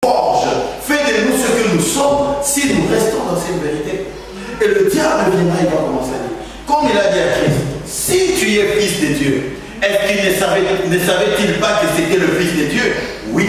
forge, fait de nous ce que nous sommes si nous restons dans cette vérité. Et le diable viendra, il va commencer à dire, comme il a dit à Christ, si tu es fils de Dieu, est-ce qu'il ne savait-il pas que c'était le fils de Dieu? Oui.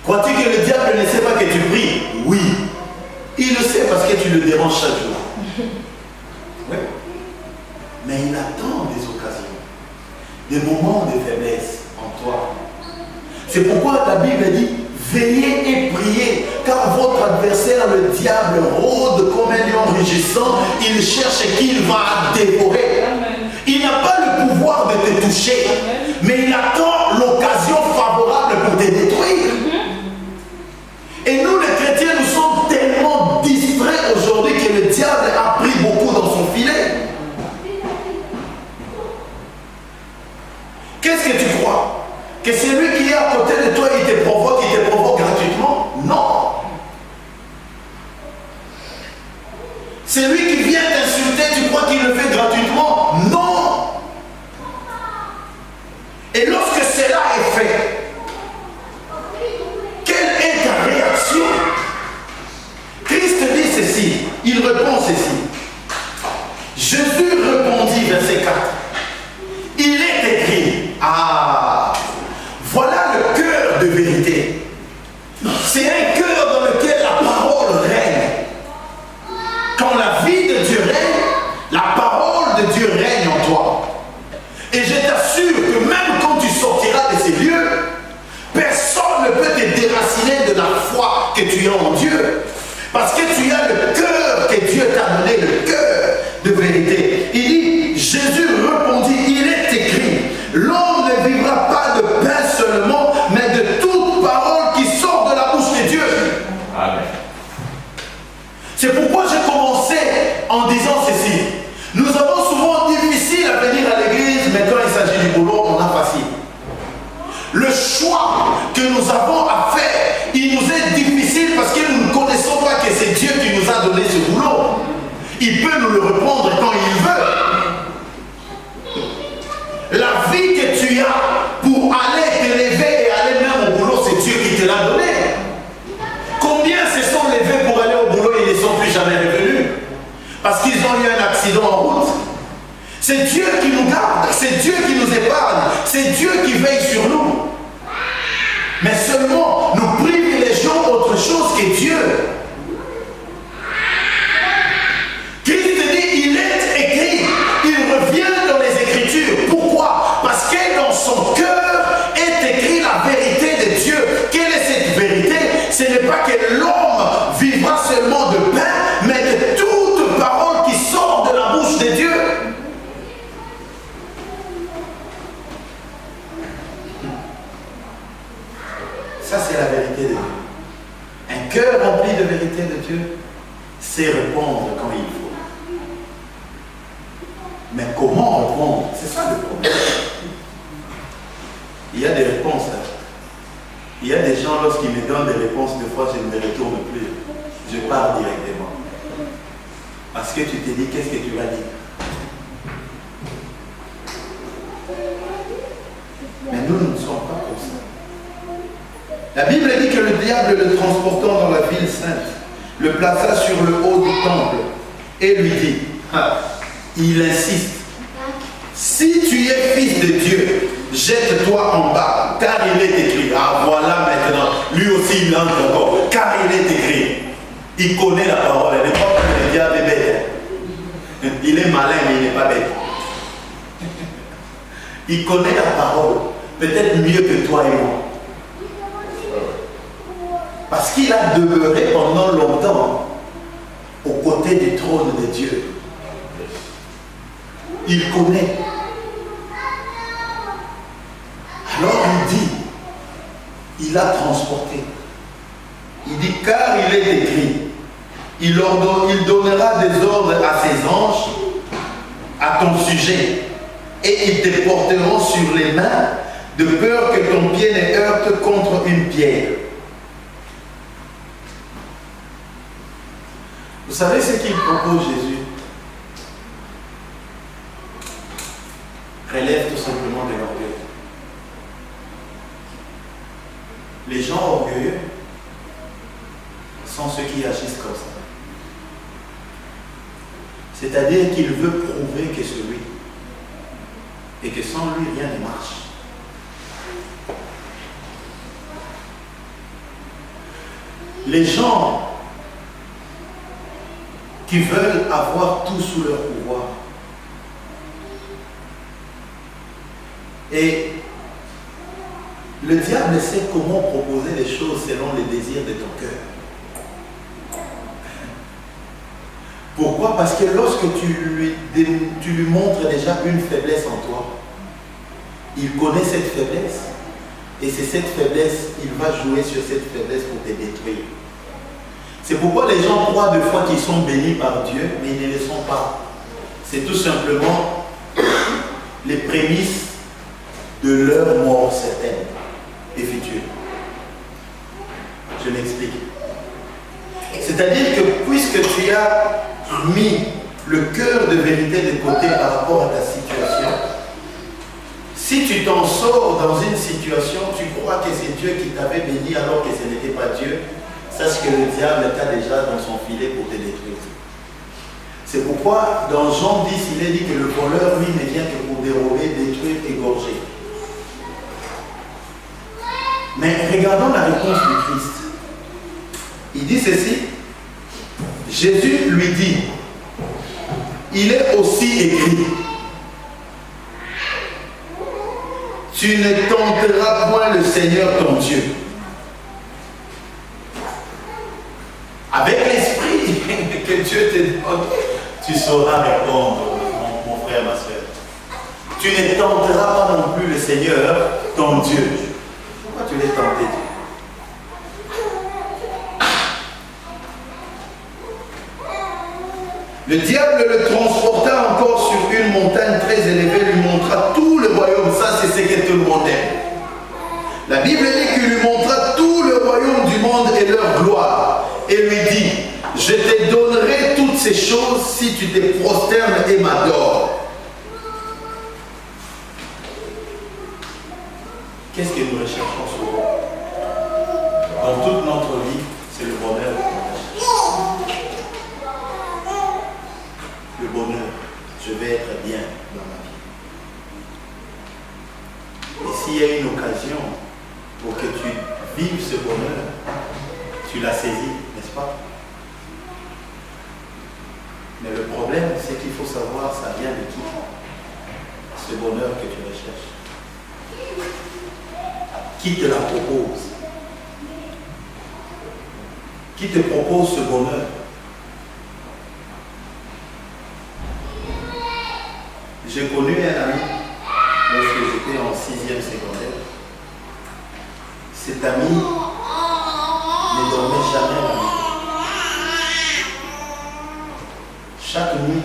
Crois-tu que le diable ne sait pas que tu pries? Oui. Il le sait parce que tu le déranges chaque jour. Oui. Mais il attend des occasions, des moments de faiblesse en toi. C'est pourquoi la Bible dit, veillez et priez, car votre adversaire, le diable, rôde comme un lion rugissant, il cherche qui il va dévorer. Il n'a pas le pouvoir de te toucher, mais il attend l'occasion favorable pour te détruire. Et nous, les chrétiens, nous sommes tellement distraits aujourd'hui que le diable a pris beaucoup dans son filet. Qu'est-ce que tu crois? Que celui qui est à côté de toi, il te provoque gratuitement? Non. Celui qui vient t'insulter, tu crois qu'il le fait gratuitement? Non. Et lorsque cela est fait, quelle est ta réaction? Christ dit ceci, il répond ceci. Jésus répondit, verset 4. Il est écrit, voilà le cœur de vérité. C'est un cœur dans lequel la parole règne. Quand la vie de Dieu règne, la parole de Dieu règne en toi. Et je t'assure que même quand tu sortiras de ces lieux, personne ne peut te déraciner de la foi que tu as en Dieu. Parce que tu as le cœur que Dieu t'a donné, le cœur de vérité. Il dit, Jésus répondit, il est écrit, l'homme ne vivra pas de pain seulement, mais de toute parole qui sort de la bouche de Dieu. Amen. C'est pourquoi j'ai commencé en disant ceci. Nous avons souvent difficile à venir à l'église, mais quand il s'agit du boulot, on a facile. Le choix que nous avons à faire, il nous est difficile parce que nous ne connaissons pas que c'est Dieu qui nous a donné ce boulot. Il peut nous le répondre quand il veut. La vie que tu as pour aller t'élever et aller même au boulot, c'est Dieu qui te l'a donné. Combien se sont levés pour aller au boulot et ils ne sont plus jamais revenus? Parce qu'ils ont eu un accident en route. C'est Dieu qui nous garde, c'est Dieu qui nous épargne, c'est Dieu qui veille sur nous. Mais seulement, nous privilégions autre chose que Dieu. Christ dit, il est écrit, il revient dans les Écritures. Pourquoi? Parce que dans son cœur est écrit la vérité de Dieu. Quelle est cette vérité? Ce n'est pas que l'homme vivra seulement de pain, mais de toute parole qui sort de la bouche de Dieu. Ça, c'est la vérité de Dieu. Un cœur rempli de vérité de Dieu sait répondre quand il faut. Mais comment répondre? C'est ça le problème. Il y a des réponses. Hein. Il y a des gens, lorsqu'ils me donnent des réponses, des fois, je ne les retourne plus. Je pars directement. Parce que tu te dis, qu'est-ce que tu vas dire? Mais nous ne sommes pas comme ça. La Bible dit que le diable, le transportant dans la ville sainte, le plaça sur le haut du temple et lui dit, il insiste, si tu es fils de Dieu, jette-toi en bas, car il est écrit. Voilà maintenant, lui aussi il entre encore, car il est écrit. Il connaît la parole, il n'est pas comme le diable est bête. Il est malin, mais il n'est pas bête. Il connaît la parole, peut-être mieux que toi et moi. Parce qu'il a demeuré pendant longtemps aux côtés du trône de Dieu. Il connaît. Alors il dit, il a transporté. Il dit, car il est écrit, il donnera des ordres à ses anges à ton sujet, et ils te porteront sur les mains, de peur que ton pied ne heurte contre une pierre. Vous savez ce qu'il propose Jésus? Relève tout simplement de l'orgueil. Les gens orgueilleux sont ceux qui agissent comme ça. C'est-à-dire qu'il veut prouver que c'est lui. Et que sans lui, rien ne marche. Les gens qui veulent avoir tout sous leur pouvoir. Et le diable sait comment proposer les choses selon les désirs de ton cœur. Pourquoi? Parce que lorsque tu lui montres déjà une faiblesse en toi, il connaît cette faiblesse. Et c'est cette faiblesse, il va jouer sur cette faiblesse pour te détruire. C'est pourquoi les gens croient des fois qu'ils sont bénis par Dieu, mais ils ne le sont pas. C'est tout simplement les prémices de leur mort certaine et future. Je m'explique. C'est-à-dire que puisque tu as mis le cœur de vérité de côté par rapport à ta situation, si tu t'en sors dans une situation, tu crois que c'est Dieu qui t'avait béni alors que ce n'était pas Dieu, sache que le diable t'a déjà dans son filet pour te détruire. C'est pourquoi dans Jean 10, il est dit que le voleur, lui, ne vient que pour dérober, détruire, égorger. Mais regardons la réponse du Christ. Il dit ceci. Jésus lui dit, il est aussi écrit, tu ne tenteras point le Seigneur ton Dieu. Avec l'esprit que Dieu te donne, tu sauras répondre, mon frère, ma soeur. Tu ne tenteras pas non plus le Seigneur ton Dieu. Pourquoi tu l'es tenté, Dieu? Le diable le transporta encore sur une montagne très élevée, lui montra tout le royaume. Ça, c'est ce que tout le monde aime. La Bible dit qu'il lui montra tout le royaume du monde et leur gloire. Et lui dit, je te donnerai toutes ces choses si tu te prosternes et m'adores. Qu'est-ce que nous recherchons souvent? Dans toute notre vie, c'est le bonheur qu'on recherche. Le bonheur, je vais être bien dans ma vie. Et s'il y a une occasion pour que tu vives ce bonheur, tu l'as saisi, n'est-ce pas? Mais le problème, c'est qu'il faut savoir ça vient de qui? Ce bonheur que tu recherches. Qui te la propose? Qui te propose ce bonheur? J'ai connu un ami lorsque j'étais en 6e secondaire. Cet ami ne dormait jamais la nuit. Chaque nuit,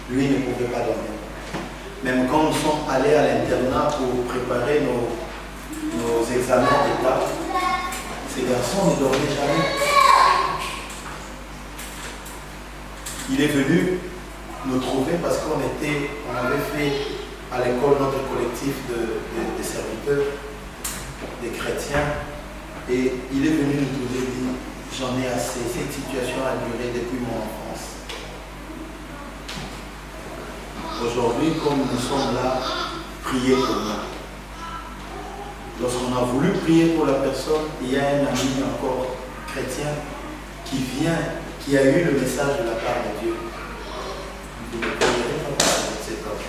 lui ne pouvait pas dormir. Même quand nous sommes allés à l'internat pour préparer nos examens d'État, ces garçons ne dormaient jamais. Il est venu nous trouver parce qu'on avait fait à l'école notre collectif de serviteurs, des chrétiens, et il est venu nous trouver et dit, j'en ai assez, cette situation a duré depuis mon enfance. Aujourd'hui, comme nous sommes là, priez pour nous. Lorsqu'on a voulu prier pour la personne, il y a un ami encore chrétien qui vient, qui a eu le message de la part de Dieu. Vous ne prierez pas pour cet homme.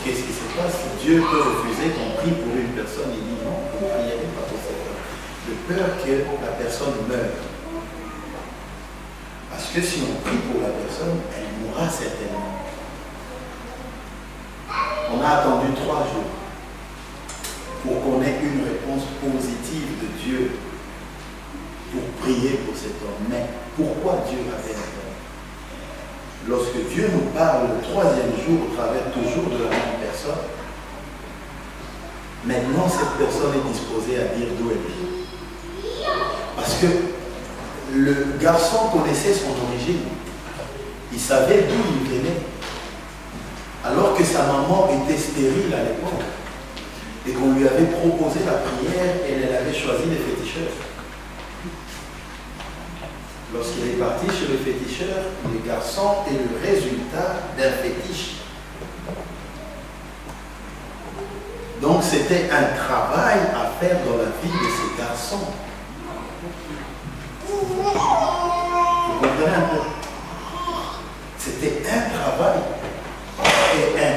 Qu'est-ce qui se passe? Dieu peut refuser qu'on prie pour une personne. Il dit non, vous ne prierez pas pour cet homme. De peur que la personne meure. Parce que si on prie pour la personne, elle mourra certainement. On a attendu 3 jours pour qu'on ait une réponse positive de Dieu pour prier pour cet homme. Mais pourquoi Dieu a fait ça? Lorsque Dieu nous parle le 3e jour au travers toujours de la même personne, maintenant cette personne est disposée à dire d'où elle vient. Parce que le garçon connaissait son origine. Il savait d'où il venait. Alors que sa maman était stérile à l'époque. et qu'on lui avait proposé la prière et elle avait choisi les féticheurs. Lorsqu'il est parti chez le féticheur, le garçon est le résultat d'un fétiche. Donc c'était un travail à faire dans la vie de ces garçons. Vous comprenez un peu? C'était un travail, et un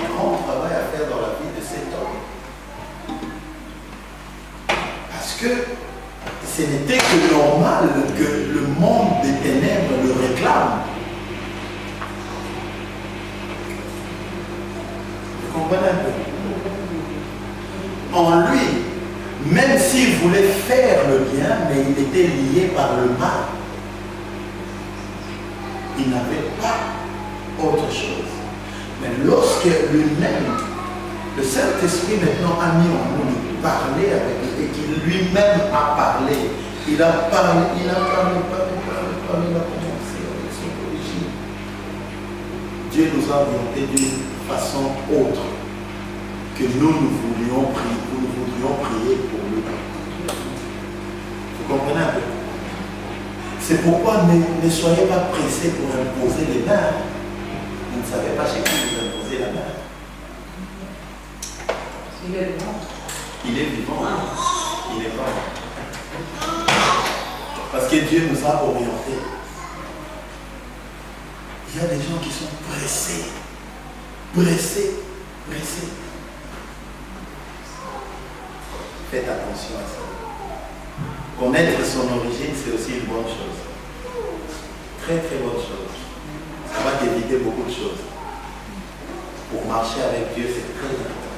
grand travail à faire dans la vie de cet homme. Parce que ce n'était que normal que le monde des ténèbres le réclame. Vous comprenez un peu? En lui, même s'il voulait faire le bien, mais il était lié par le mal. Il n'avait pas autre chose. Mais lorsque lui-même, le Saint-Esprit maintenant a mis en nous de parler avec lui et qu'il lui-même a parlé, il a parlé, il a commencé avec son origine. Dieu nous a orientés d'une façon autre que nous voudrions prier pour lui. Vous comprenez un peu? C'est pourquoi ne soyez pas pressés pour imposer les mains. Vous ne savez pas chez qui vous imposez la main. Il est vivant. Il est vivant. Il est vivant. Parce que Dieu nous a orientés. Il y a des gens qui sont pressés. Pressés. Faites attention à ça. Connaître son origine, c'est aussi une bonne chose. Très bonne chose. Ça va t'éviter beaucoup de choses. Pour marcher avec Dieu, c'est très important.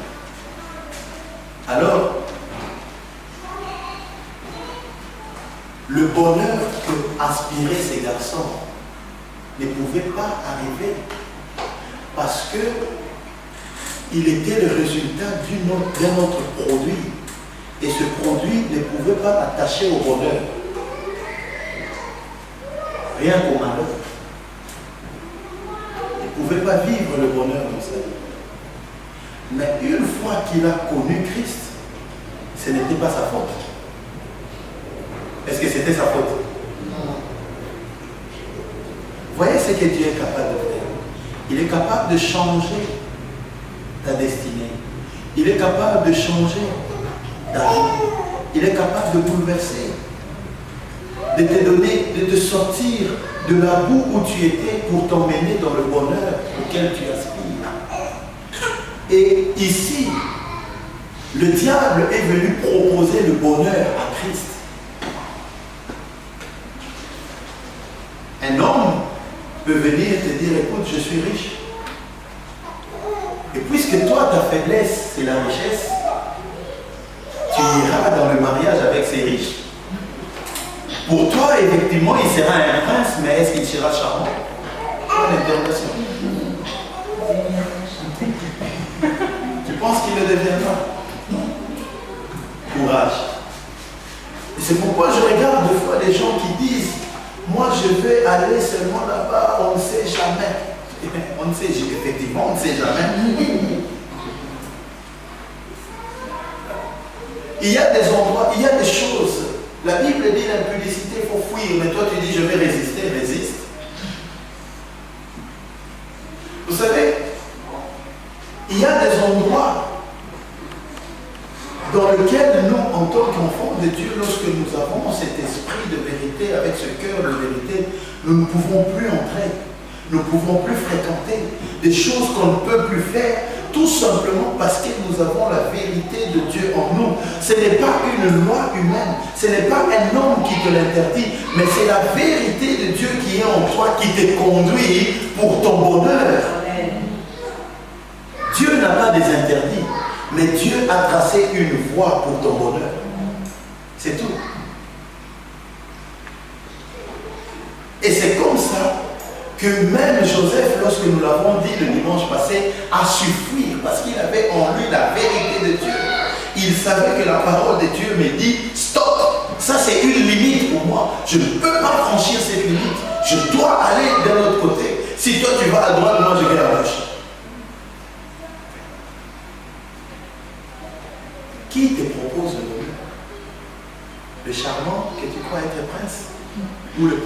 Alors, le bonheur que aspiraient ces garçons ne pouvait pas arriver parce que il était le résultat d'un autre produit. Et ce produit ne pouvait pas attacher au bonheur. Rien qu'au malheur. Il ne pouvait pas vivre le bonheur dans sa vie. Mais une fois qu'il a connu Christ, ce n'était pas sa faute. Est-ce que c'était sa faute? Non. Voyez ce que Dieu est capable de faire. Il est capable de changer ta destinée. Il est capable de changer ta vie. Il est capable de bouleverser, de te donner, de te sortir de la boue où tu étais pour t'emmener dans le bonheur auquel tu aspires. Et ici, le diable est venu proposer le bonheur à Christ. Un homme peut venir te dire, écoute, je suis riche. Et puisque toi, ta faiblesse, c'est la richesse, tu iras dans le mariage avec ces riches. Pour toi, effectivement, il sera un prince, mais est-ce qu'il sera charmant? Bonne interrogation. Tu penses qu'il le deviendra? Non. Courage. Et c'est pourquoi je regarde des fois des gens qui disent, moi je vais aller seulement là-bas, on ne sait jamais. On ne sait, effectivement, on ne sait jamais. Il y a des endroits, il y a des choses. La Bible dit l'impudicité, il faut fuir, mais toi tu dis je vais résister, résiste. Vous savez, il y a des endroits dans lesquels nous, en tant qu'enfants de Dieu, lorsque nous avons cet esprit de vérité, avec ce cœur de vérité, nous ne pouvons plus entrer. Nous ne pouvons plus fréquenter des choses qu'on ne peut plus faire, tout simplement parce que nous avons la vérité de Dieu en nous. Ce n'est pas une loi humaine, ce n'est pas un homme qui te l'interdit, mais c'est la vérité de Dieu qui est en toi, qui te conduit pour ton bonheur. Dieu n'a pas des interdits, mais Dieu a tracé une voie pour ton bonheur. C'est tout. Et c'est comme ça que même Joseph, lorsque nous l'avons dit le dimanche passé, a su fuir parce qu'il avait en lui la vérité de Dieu. Il savait que la parole de Dieu me dit, stop, ça c'est une limite pour moi. Je ne peux pas franchir cette limite. Je dois aller de l'autre côté. Si toi tu vas à droite, moi je vais à gauche. Qui te propose le bonheur? Le charmant que tu crois être prince? Ou le